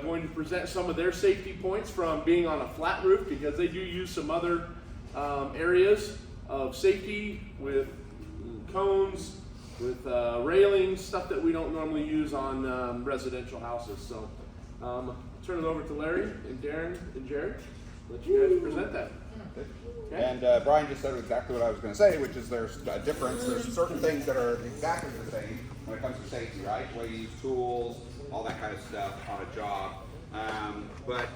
Going to present some of their safety points from being on a flat roof, because they do use some other areas of safety with cones, with railings, stuff that we don't normally use on residential houses. So turn it over to Larry and Darren and Jared. Let you guys present that. Okay. And Brian just said exactly what I was going to say, which is there's a difference. There's certain things that are exactly the same when it comes to safety, right? The way you use tools, all that kind of stuff on a job. But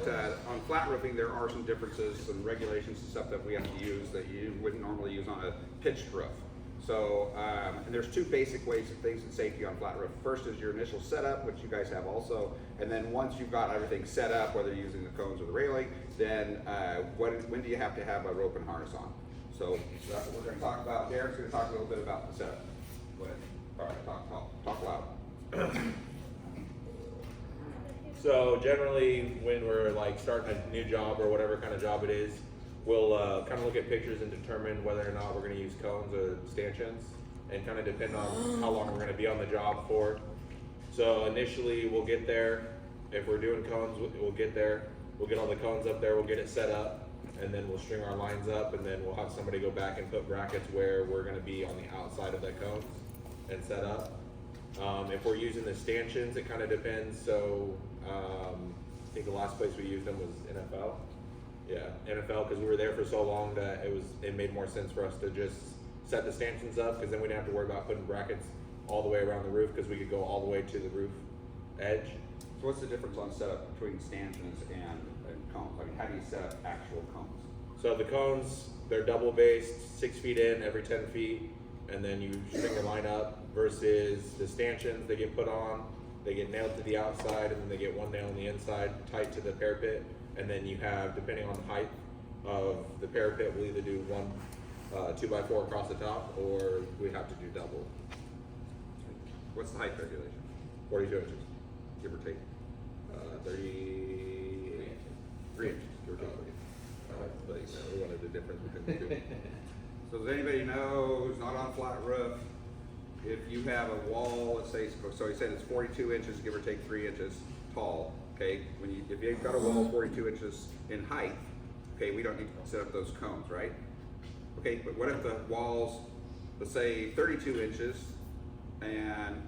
on flat roofing, there are some differences, some regulations and stuff that we have to use that you wouldn't normally use on a pitched roof. So, and there's two basic ways of things in safety on flat roof. First is your initial setup, which you guys have also, and then once you've got everything set up, whether you're using the cones or the railing, then when do you have to have a rope and harness on? So we're going to talk about, Darren's going to talk a little bit about the setup. Go ahead. All right, talk loud. So generally, when we're like starting a new job or whatever kind of job it is, we'll kind of look at pictures and determine whether or not we're going to use cones or stanchions, and kind of depend on how long we're going to be on the job for. So initially, we'll get there. If we're doing cones, we'll get there. We'll get all the cones up there. We'll get it set up, and then we'll string our lines up, and then we'll have somebody go back and put brackets where we're going to be on the outside of that cones and set up. If we're using the stanchions, it kind of depends. So I think the last place we used them was NFL. Yeah, NFL, because we were there for so long that it made more sense for us to just set the stanchions up, because then we didn't have to worry about putting brackets all the way around the roof, because we could go all the way to the roof edge. So what's the difference on setup between stanchions and cones? I mean, how do you set up actual cones? So the cones, they're double based, 6 feet in every 10 feet, and then you string your line up, versus the stanchions, they get put on, they get nailed to the outside, and then they get one nail on the inside tight to the parapet. And then you have, depending on the height of the parapet, we'll either do one 2x4 across the top, or we have to do double. What's the height regulation? 42 inches, Give or take? 3 inches, give or take. But we wanted the difference between the two. So does anybody know who's not on flat roof, if you have a wall, let's say, so he said it's 42 inches, give or take 3 inches tall, okay? If you've got a wall 42 inches in height, okay, we don't need to set up those cones, right? Okay, but what if the wall's, let's say 32 inches, and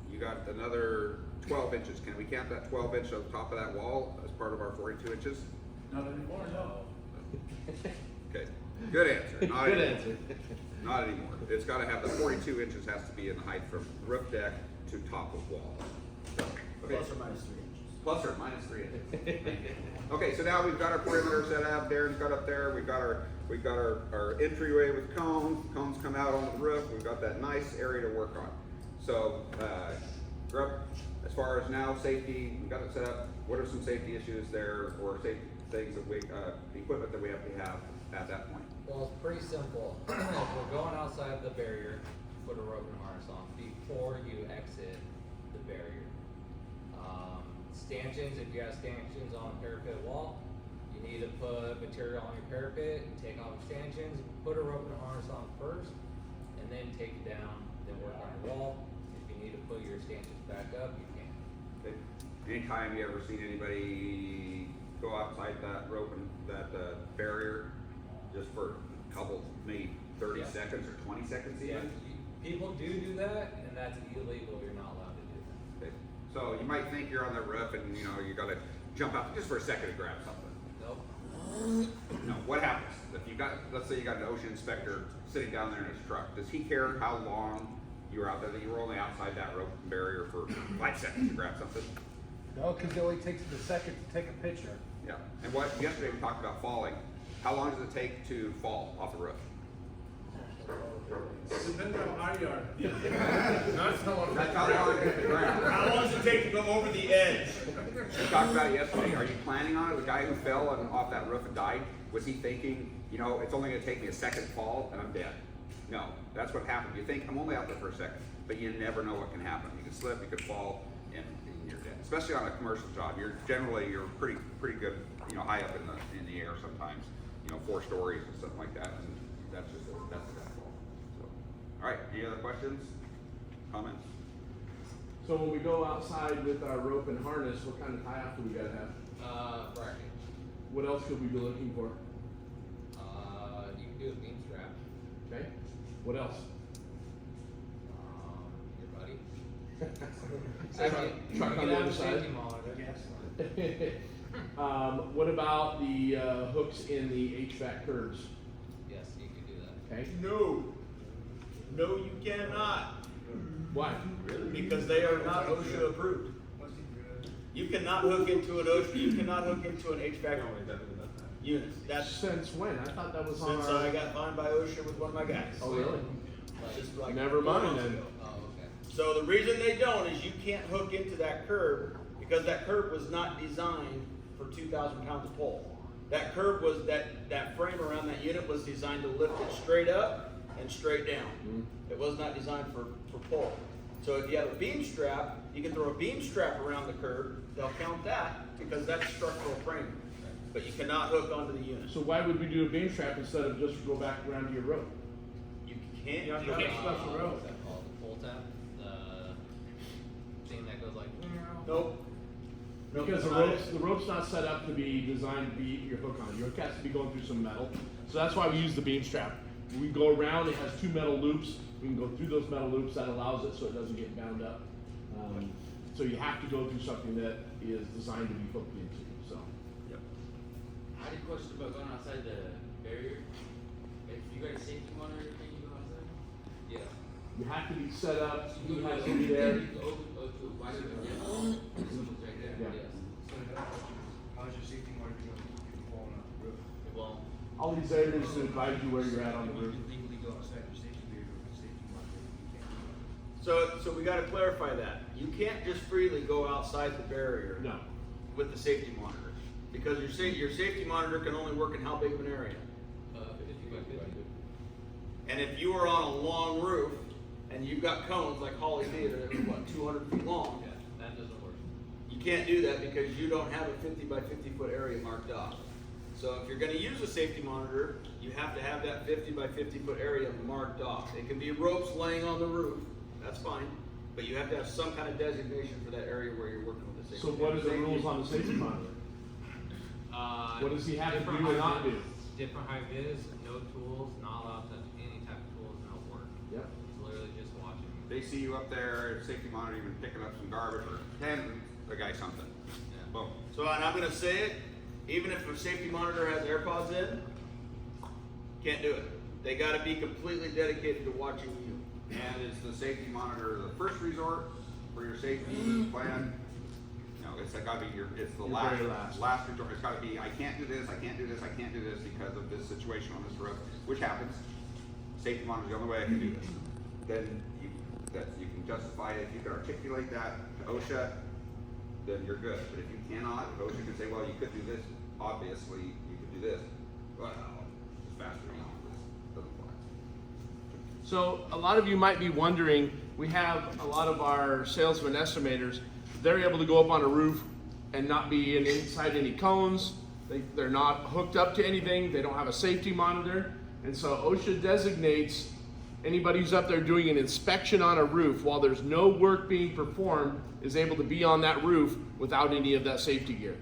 you got another 12 inches? Can we count that 12 inch on top of that wall as part of our 42 inches? Not anymore, no. Okay, good answer. Not Good anymore. answer. Not anymore. It's got to have the 42 inches has to be in the height from roof deck to top of wall. So, okay. Plus or minus 3 inches. Plus or minus 3 inches. Okay, so now we've got our perimeter set up. Darren's got up there. We've got our entryway with cones. Cones come out on the roof. We've got that nice area to work on. So, as far as now safety, we've got it set up. What are some safety issues there, or safety things that equipment that we have to have at that point? Well, it's pretty simple. If we're going outside the barrier, put a rope and harness on before you exit the barrier. Stanchions, if you have stanchions on a parapet wall, you need to put material on your parapet, take off your stanchions, put a rope and harness on first, and then take it down, then work on your wall. If you need to put your stanchions back up, you can. Okay. Anytime you ever seen anybody go outside that rope and that barrier just for a couple, maybe 30 seconds or 20 seconds even? People do that, and that's illegal. You're not allowed to do that. Okay. So you might think you're on the roof and you gotta jump out just for a second to grab something. Nope. No, what happens? If you got, let's say you got an ocean inspector sitting down there in his truck, does he care how long you were out there, that you were only outside that rope barrier for 5 seconds to grab something? No, because it only takes a second to take a picture. Yeah. And yesterday we talked about falling. How long does it take to fall off the roof? Depends on how you are. That's how long it hit the ground. How long does it take to go over the edge? We talked about it yesterday. Are you planning on it? The guy who fell off that roof and died, was he thinking, it's only going to take me a second fall and I'm dead? No, that's what happened. You think, I'm only out there for a second, but you never know what can happen. You can slip, you could fall, and you're dead. Especially on a commercial job, you're pretty good, high up in the air sometimes, 4 stories and something like that, and that's a death fall. So, all right, any other questions, comments? So when we go outside with our rope and harness, what kind of tie-off do we gotta have? Bracket. What else could we be looking for? You can do a beam strap. Okay. What else? Your buddy. Truck You on can the have other a side. safety monitor. What about the hooks in the HVAC curves? Yes, you can do that. Okay. No. No, you cannot. Why? Because they are not OSHA approved. You cannot hook into an OSHA, you cannot hook into an HVAC unit. That's Since when? I thought that was on since our. I got fined by OSHA with one of my guys. Oh, really? Just like Never 4 mind months then. ago. Oh, okay. So the reason they don't is you can't hook into that curb because that curb was not designed for 2,000 pounds of pull. That curb was, that frame around that unit was designed to lift it straight up and straight down. It was not designed for pull. So if you have a beam strap, you can throw a beam strap around the curb, they'll count that because that's structural framing. But you cannot hook onto the unit. So why would we do a beam strap instead of just go back around to your rope? You can't, Yeah, you that's can't. special rope. What's that called? The pull tab? The thing that goes like. Nope. Nope, Because that's the not it. rope's not set up to be designed to be your hook on. Your hook has to be going through some metal. So that's why we use the beam strap. We go around, it has 2 metal loops. We can go through those metal loops. That allows it so it doesn't get bound up. So you have to go through something that is designed to be hooked into. So I had a question about going outside the barrier. If you got a safety monitor, can you go outside? Yeah. you have to be set up. So you You go have to to be there. You go to wide open, yeah. This one's right there. Yeah. Yes. So another question is, how's your safety monitor doing if you're falling off the roof? Well, All these areas to advise you where you're at on the roof. You can legally go outside your safety gear with a safety monitor, you can't do So we gotta clarify that. You can't just freely go outside the barrier. No. With the safety monitor. Because your safety monitor can only work in how big of an area? 50 by 50. And if you are on a long roof and you've got cones like Holly Theater that are what, 200 feet long, Yeah, that doesn't work. you can't do that because you don't have a 50 by 50 foot area marked off. So if you're gonna use a safety monitor, you have to have that 50 by 50 foot area marked off. It can be ropes laying on the roof, that's fine, but you have to have some kind of designation for that area where you're working with the safety. So what are the rules on the safety monitor? What does he have to different do or high not do? vis- Different high vis, no tools, not allowed to touch any type of tools, no work. Yep. It's literally just watching. They see you up there, safety monitor, even picking up some garbage or handing the guy something. Yeah. Boom. So, and I'm gonna say it, even if a safety monitor has AirPods in, can't do it. They gotta be completely dedicated to watching you. And is the safety monitor the first resort for your safety plan? No, it's gotta be it's the Your last, very last. resort. It's gotta be, I can't do this, I can't do this, I can't do this because of this situation on this roof, which happens. Safety monitor's the only way I can do this. Then you can justify it, if you can articulate that to OSHA, then you're good. But if you cannot, if OSHA can say, well, you could do this, obviously, you could do this. Well, it's faster, this doesn't fly. So a lot of you might be wondering, we have a lot of our salesmen estimators, they're able to go up on a roof and not be inside any cones. They're not hooked up to anything. They don't have a safety monitor. And so OSHA designates anybody who's up there doing an inspection on a roof while there's no work being performed is able to be on that roof without any of that safety gear.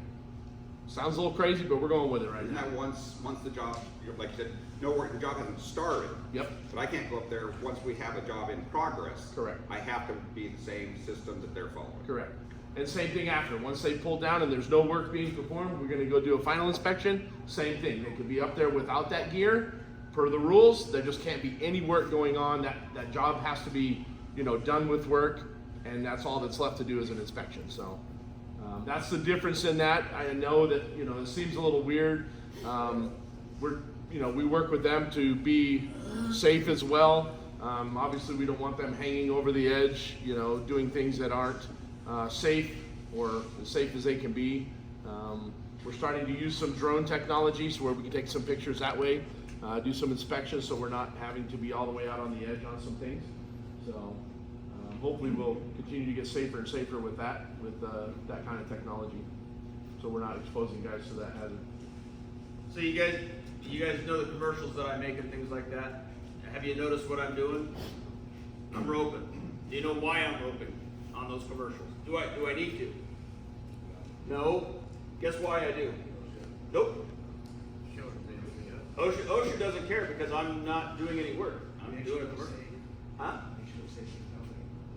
Sounds a little crazy, but we're going with it right Isn't now. that once the job, like you said, no work, the job hasn't started. Yep. But I can't go up there once we have a job in progress. Correct. I have to be the same system that they're following. Correct. And same thing after. Once they pull down and there's no work being performed, we're gonna go do a final inspection. Same thing. They could be up there without that gear. Per the rules, there just can't be any work going on. That job has to be, done with work, and that's all that's left to do is an inspection. So that's the difference in that. I know that, it seems a little weird. We work with them to be safe as well. Obviously, we don't want them hanging over the edge, doing things that aren't safe or as safe as they can be. We're starting to use some drone technology so where we can take some pictures that way, do some inspections so we're not having to be all the way out on the edge on some things. So hopefully we'll continue to get safer and safer with that kind of technology. So we're not exposing guys to that hazard. So you guys know the commercials that I make and things like that? Have you noticed what I'm doing? I'm roping. Do you know why I'm roping? on those commercials. Do I need to? No. Guess why I do? Nope. OSHA doesn't care because I'm not doing any work. I'm doing a commercial. Huh?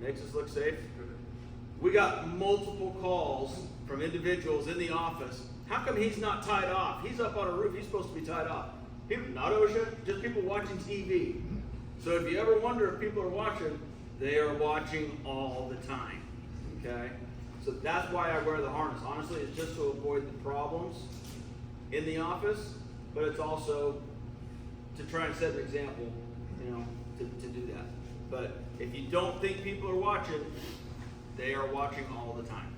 Makes us look safe. We got multiple calls from individuals in the office. How come he's not tied off? He's up on a roof. He's supposed to be tied off. People, not OSHA, just people watching TV. So if you ever wonder if people are watching, they are watching all the time. Okay? So that's why I wear the harness. Honestly, it's just to avoid the problems in the office, but it's also to try and set an example, you know, to do that. But if you don't think people are watching, they are watching all the time.